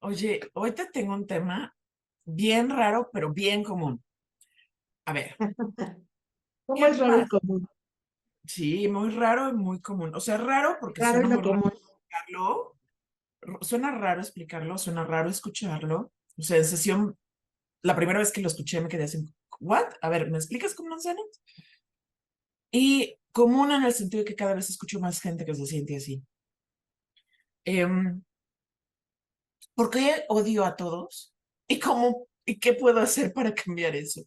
Oye, hoy te tengo un tema bien raro, pero bien común. A ver, ¿Cómo ¿qué es raro y pasa? común? Sí, muy raro y muy común. O sea, raro porque Raro y suena no muy raro común. explicarlo. Suena raro explicarlo, suena raro escucharlo. O sea, en sesión, la primera vez que lo escuché me quedé así, ¿what? A ver, ¿me explicas cómo suena? Y común en el sentido de que cada vez escucho más gente que se siente así. Em, ¿Por qué odio a todos? ¿Y cómo, y qué puedo hacer para cambiar eso?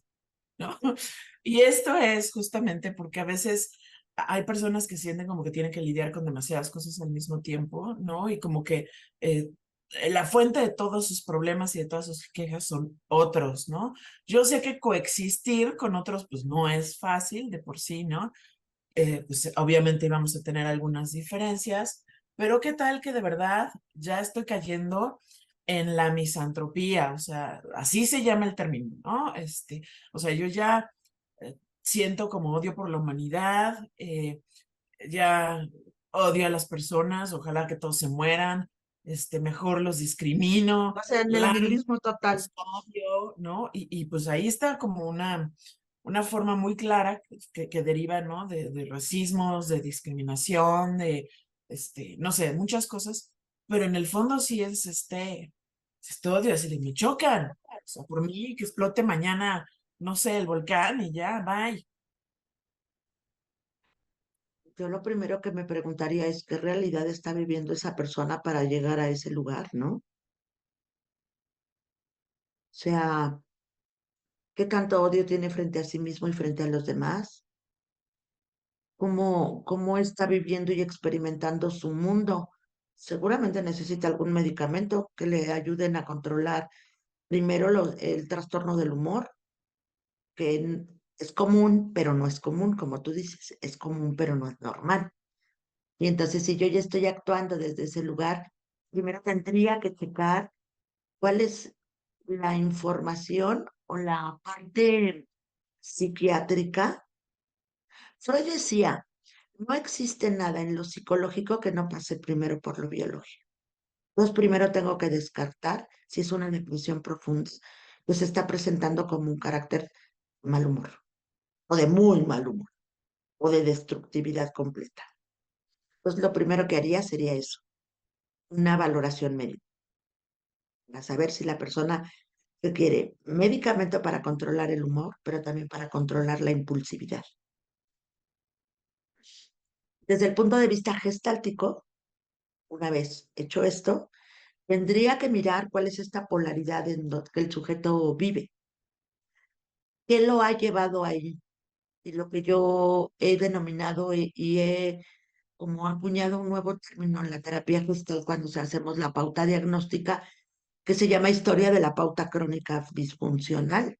¿No? Y esto es justamente porque a veces hay personas que sienten como que tienen que lidiar con demasiadas cosas al mismo tiempo, ¿no? Y como que eh, la fuente de todos sus problemas y de todas sus quejas son otros, ¿no? Yo sé que coexistir con otros pues no es fácil de por sí, ¿no? Pues obviamente vamos a tener algunas diferencias, pero ¿qué tal que de verdad ya estoy cayendo en la misantropía? O sea, así se llama el término, ¿no? O sea, yo ya siento como odio por la humanidad, ya odio a las personas, ojalá que todos se mueran, mejor los discrimino, O sea, en el la nihilismo total. odio, ¿no? Y pues ahí está como una forma muy clara que deriva, ¿no? De racismos, de discriminación, no sé, muchas cosas, pero en el fondo sí es este odio, así de me chocan, o sea, por mí que explote mañana, no sé, el volcán y ya, bye. Yo lo primero que me preguntaría es qué realidad está viviendo esa persona para llegar a ese lugar, ¿no? O sea, qué tanto odio tiene frente a sí mismo y frente a los demás. ¿Cómo está viviendo y experimentando su mundo? Seguramente necesita algún medicamento que le ayuden a controlar primero el trastorno del humor, que es común, pero no es común, como tú dices, es común, pero no es normal. Y entonces, si yo ya estoy actuando desde ese lugar, primero tendría que checar cuál es la información o la parte psiquiátrica. Freud decía, no existe nada en lo psicológico que no pase primero por lo biológico. Entonces, primero tengo que descartar si es una depresión profunda, que se está presentando como un carácter mal humor, o de muy mal humor, o de destructividad completa. Entonces, lo primero que haría sería eso, una valoración médica, para saber si la persona requiere medicamento para controlar el humor, pero también para controlar la impulsividad. Desde el punto de vista gestáltico, una vez hecho esto, tendría que mirar cuál es esta polaridad en lo que el sujeto vive, qué lo ha llevado ahí. Y lo que yo he denominado y he como acuñado un nuevo término en la terapia gestal cuando hacemos la pauta diagnóstica, que se llama historia de la pauta crónica disfuncional.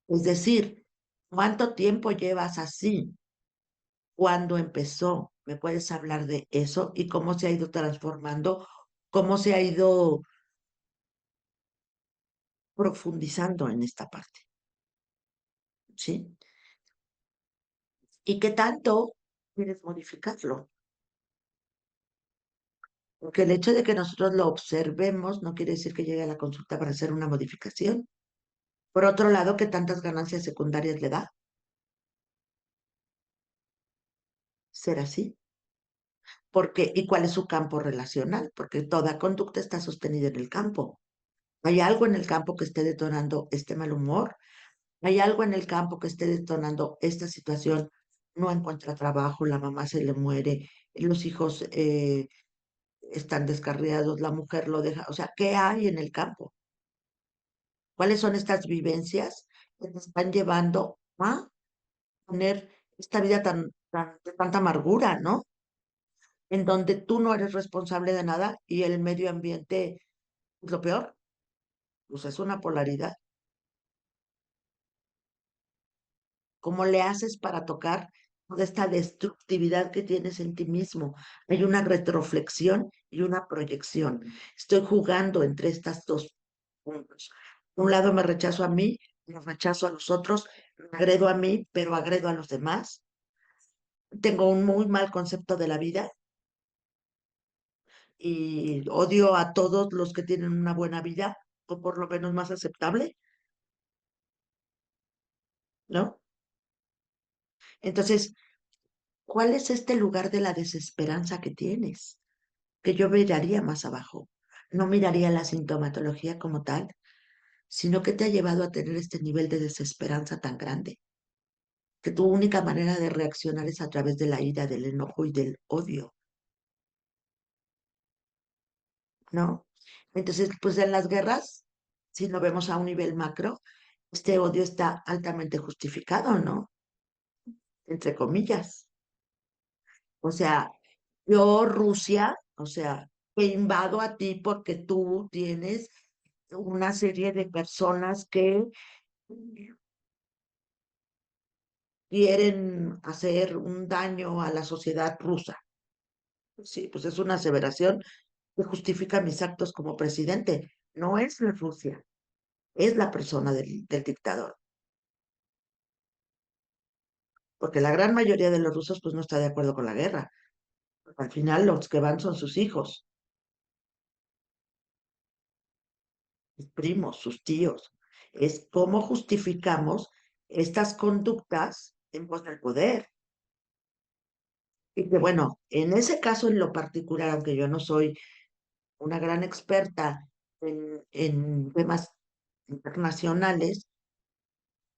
Es decir, ¿cuánto tiempo llevas así? ¿Cuándo empezó? ¿Me puedes hablar de eso y cómo se ha ido transformando, cómo se ha ido profundizando en esta parte? ¿Sí? ¿Y qué tanto quieres modificarlo? Porque el hecho de que nosotros lo observemos no quiere decir que llegue a la consulta para hacer una modificación. Por otro lado, ¿qué tantas ganancias secundarias le da ser así? Porque, ¿y cuál es su campo relacional? Porque toda conducta está sostenida en el campo. ¿Hay algo en el campo que esté detonando este mal humor? ¿Hay algo en el campo que esté detonando esta situación? No encuentra trabajo, la mamá se le muere, los hijos están descarriados, la mujer lo deja. O sea, ¿qué hay en el campo? ¿Cuáles son estas vivencias que te están llevando a tener esta vida de tanta amargura, ¿no? En donde tú no eres responsable de nada y el medio ambiente es lo peor. Pues es una polaridad. ¿Cómo le haces para tocar toda esta destructividad que tienes en ti mismo? Hay una retroflexión y una proyección. Estoy jugando entre estas dos puntos. De un lado me rechazo a mí, me rechazo a los otros, me agredo a mí, pero agredo a los demás. Tengo un muy mal concepto de la vida y odio a todos los que tienen una buena vida, o por lo menos más aceptable, ¿no? Entonces, ¿cuál es este lugar de la desesperanza que tienes? Que yo miraría más abajo. No miraría la sintomatología como tal, sino que te ha llevado a tener este nivel de desesperanza tan grande, que tu única manera de reaccionar es a través de la ira, del enojo y del odio, ¿no? Entonces, pues en las guerras, si lo vemos a un nivel macro, este odio está altamente justificado, ¿no? Entre comillas. O sea, yo, Rusia, o sea, te invado a ti porque tú tienes una serie de personas que quieren hacer un daño a la sociedad rusa. Sí, pues es una aseveración que justifica mis actos como presidente. No es la Rusia, es la persona del dictador. Porque la gran mayoría de los rusos pues no está de acuerdo con la guerra. Al final los que van son sus hijos, sus primos, sus tíos. Es cómo justificamos estas conductas en pos del poder. Y que bueno, en ese caso en lo particular, aunque yo no soy una gran experta en temas internacionales,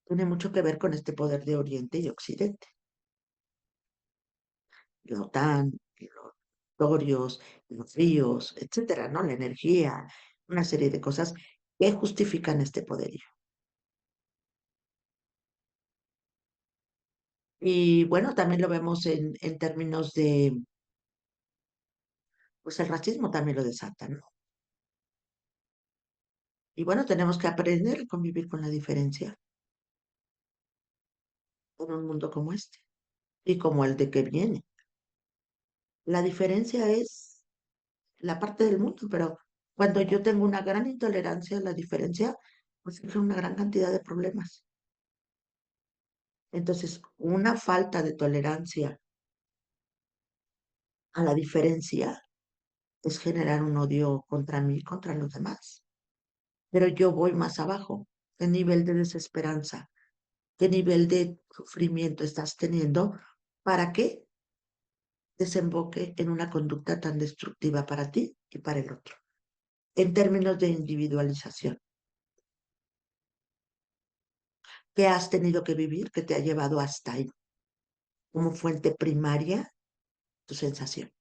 tiene mucho que ver con este poder de Oriente y Occidente. La OTAN, los territorios, los ríos, etcétera, ¿no? La energía, una serie de cosas que justifican este poderío. Y bueno, también lo vemos en términos de, pues el racismo también lo desata, ¿no? Y bueno, tenemos que aprender a convivir con la diferencia en un mundo como este y como el de que viene. La diferencia es la parte del mundo, pero cuando yo tengo una gran intolerancia a la diferencia, pues surge una gran cantidad de problemas. Entonces, una falta de tolerancia a la diferencia es generar un odio contra mí, contra los demás. Pero yo voy más abajo, ¿qué nivel de desesperanza, qué nivel de sufrimiento estás teniendo para que desemboque en una conducta tan destructiva para ti y para el otro? En términos de individualización, ¿qué has tenido que vivir que te ha llevado hasta ahí como fuente primaria tu sensación?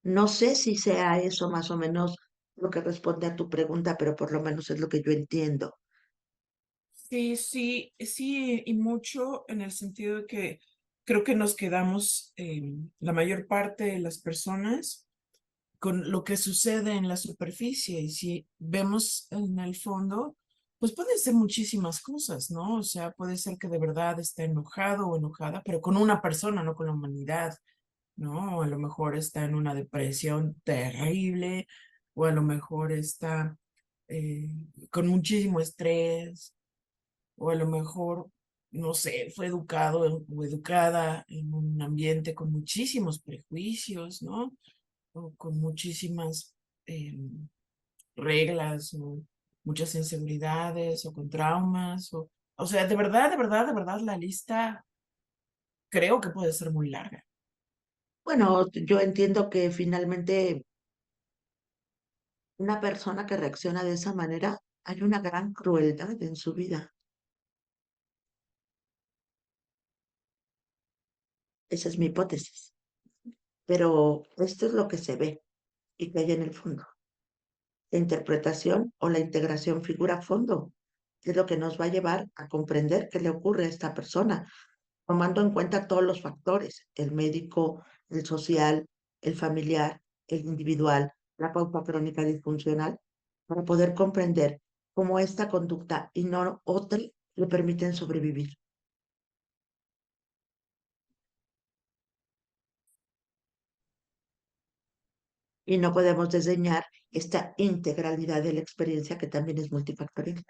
No sé si sea eso más o menos lo que responde a tu pregunta, pero por lo menos es lo que yo entiendo. Sí, sí, sí, y mucho en el sentido de que creo que nos quedamos, la mayor parte de las personas, con lo que sucede en la superficie. Y si vemos en el fondo, pues pueden ser muchísimas cosas, ¿no? O sea, puede ser que de verdad esté enojado o enojada, pero con una persona, no con la humanidad, ¿no? O a lo mejor está en una depresión terrible, o a lo mejor está eh, con muchísimo estrés, o a lo mejor, no sé, fue educado o educada en un ambiente con muchísimos prejuicios, ¿no? O con muchísimas reglas, o muchas inseguridades, o con traumas, o sea, de verdad, de verdad, de verdad, la lista creo que puede ser muy larga. Bueno, yo entiendo que finalmente una persona que reacciona de esa manera, hay una gran crueldad en su vida. Esa es mi hipótesis. Pero esto es lo que se ve y que hay en el fondo. La interpretación o la integración figura a fondo, que es lo que nos va a llevar a comprender qué le ocurre a esta persona, tomando en cuenta todos los factores, el médico, el social, el familiar, el individual, la pauta crónica disfuncional, para poder comprender cómo esta conducta y no otra le permiten sobrevivir. Y no podemos desdeñar esta integralidad de la experiencia que también es multifactorial,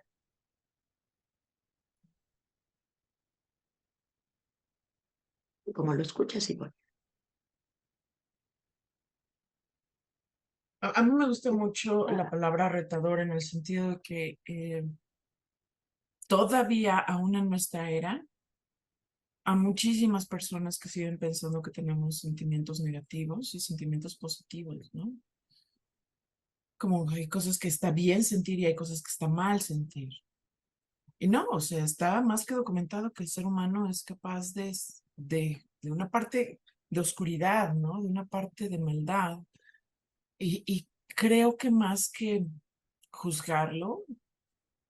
como lo escuchas igual. A mí me gusta mucho la palabra retador en el sentido de que todavía, aún en nuestra era, a muchísimas personas que siguen pensando que tenemos sentimientos negativos y sentimientos positivos, ¿no? Como hay cosas que está bien sentir y hay cosas que está mal sentir. Y no, o sea, está más que documentado que el ser humano es capaz de una parte de oscuridad, ¿no? De una parte de maldad. Y creo que más que juzgarlo,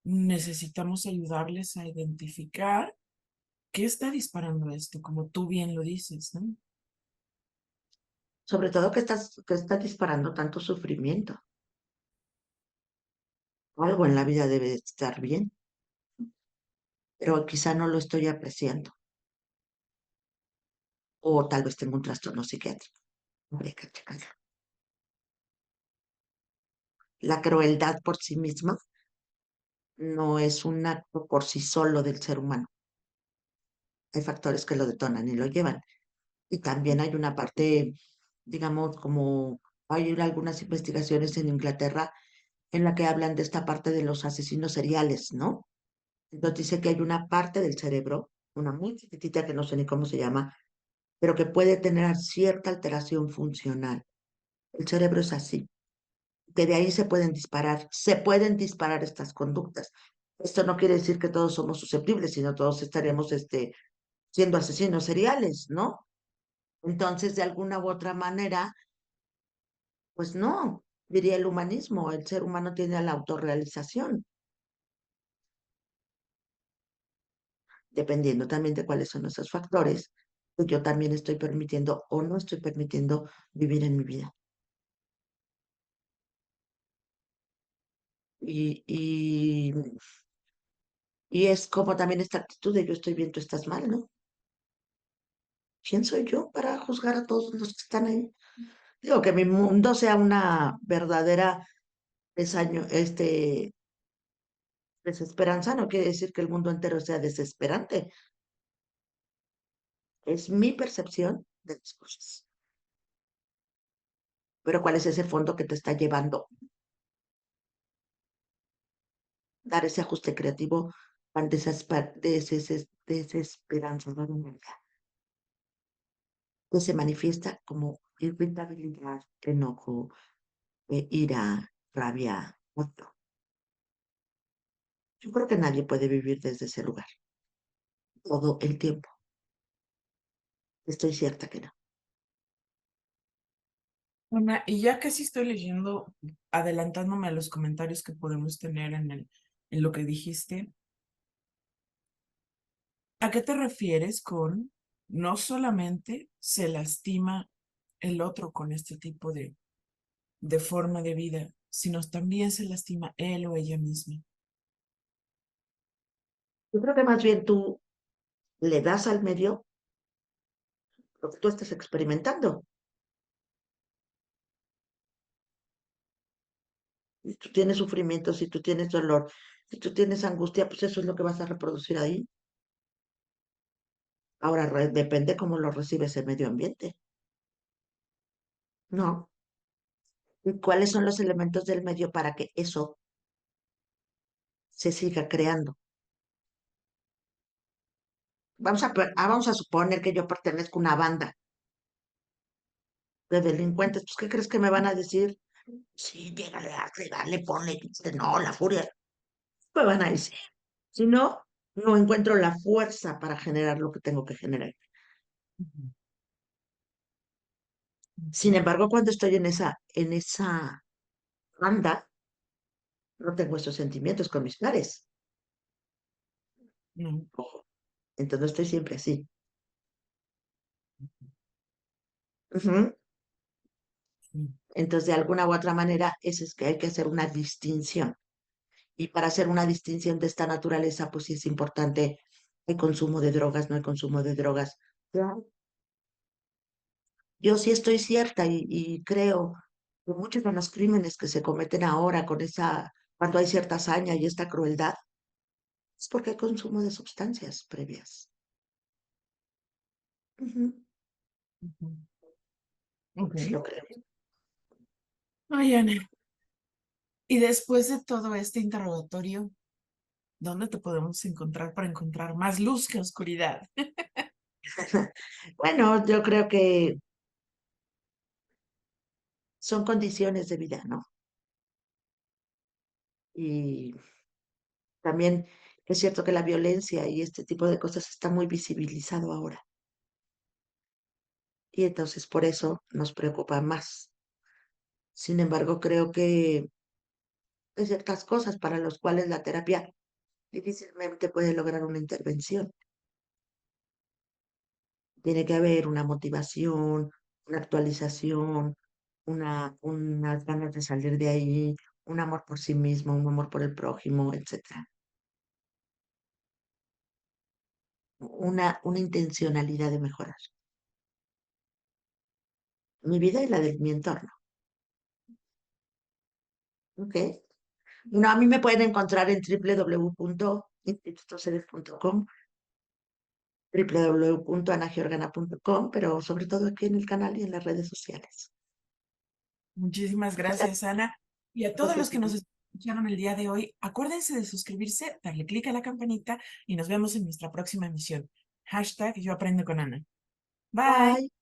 necesitamos ayudarles a identificar qué está disparando esto, como tú bien lo dices, ¿no? Sobre todo que estás disparando tanto sufrimiento. Algo en la vida debe de estar bien, pero quizá no lo estoy apreciando. O tal vez tengo un trastorno psiquiátrico. Habría que checarlo. La crueldad por sí misma no es un acto por sí solo del ser humano. Hay factores que lo detonan y lo llevan. Y también hay una parte, digamos, como hay algunas investigaciones en Inglaterra en la que hablan de esta parte de los asesinos seriales, ¿no? Entonces dice que hay una parte del cerebro, una muy chiquitita que no sé ni cómo se llama, pero que puede tener cierta alteración funcional. El cerebro es así, que de ahí se pueden disparar estas conductas. Esto no quiere decir que todos somos susceptibles, sino todos estaríamos siendo asesinos seriales, ¿no? Entonces, de alguna u otra manera, pues no, diría el humanismo, el ser humano tiene la autorrealización, dependiendo también de cuáles son esos factores, que yo también estoy permitiendo o no estoy permitiendo vivir en mi vida. Y, y es como también esta actitud de yo estoy bien, tú estás mal, ¿no? ¿Quién soy yo para juzgar a todos los que están ahí? Digo, que mi mundo sea una verdadera desesperanza, no quiere decir que el mundo entero sea desesperante. Es mi percepción de las cosas. Pero ¿cuál es ese fondo que te está llevando a dar ese ajuste creativo tan desesperanzador en la vida? Que se manifiesta como irritabilidad, enojo, ira, rabia, odio. Yo creo que nadie puede vivir desde ese lugar todo el tiempo. Estoy cierta que no. Ana, y ya casi estoy leyendo, adelantándome a los comentarios que podemos tener en lo que dijiste. ¿A qué te refieres con no solamente se lastima el otro con este tipo de forma de vida, sino también se lastima él o ella misma? Yo creo que más bien tú le das al medio lo que tú estás experimentando. Si tú tienes sufrimiento, si tú tienes dolor, si tú tienes angustia, pues eso es lo que vas a reproducir ahí. Ahora depende cómo lo recibes el medio ambiente. No. ¿Y cuáles son los elementos del medio para que eso se siga creando? Vamos a suponer que yo pertenezco a una banda de delincuentes. Pues, ¿qué crees que me van a decir? Sí, llégale, hazle, dale, ponle, no, la furia. Me van a decir. Si no, no encuentro la fuerza para generar lo que tengo que generar. Ujú, Sin ujú. embargo, cuando estoy en esa banda, no tengo esos sentimientos con mis pares. No, Ojo. Entonces no estoy siempre así. Ujú. sí, Entonces, de alguna u otra manera, eso es que hay que hacer una distinción. Y para hacer una distinción de esta naturaleza, pues sí es importante el consumo de drogas, no el consumo de drogas. Claro. Yo sí estoy cierta y creo que muchos de los crímenes que se cometen ahora cuando hay cierta hazaña y esta crueldad, es porque hay consumo de sustancias previas. Ujú. ujú. Ok. Sí lo creo. Ay, Ana. Y después de todo este interrogatorio, ¿dónde te podemos encontrar para encontrar más luz que oscuridad? Bueno, yo creo que son condiciones de vida, ¿no? Y también es cierto que la violencia y este tipo de cosas está muy visibilizado ahora. Y entonces por eso nos preocupa más. Sin embargo, creo que hay ciertas cosas para las cuales la terapia difícilmente puede lograr una intervención. Tiene que haber una motivación, una actualización, unas ganas de salir de ahí, un amor por sí mismo, un amor por el prójimo, etcétera. Una intencionalidad de mejorar mi vida y la de mi entorno. ¿Ok? No, a mí me pueden encontrar en www.institutoseres.com, www.anagiorgana.com, pero sobre todo aquí en el canal y en las redes sociales. Muchísimas gracias, Ana. Y a todos los Gracias a que nos ti. escucharon el día de hoy, acuérdense de suscribirse, darle clic a la campanita y nos vemos en nuestra próxima emisión. Hashtag Yo Aprendo con Ana. Bye. Bye.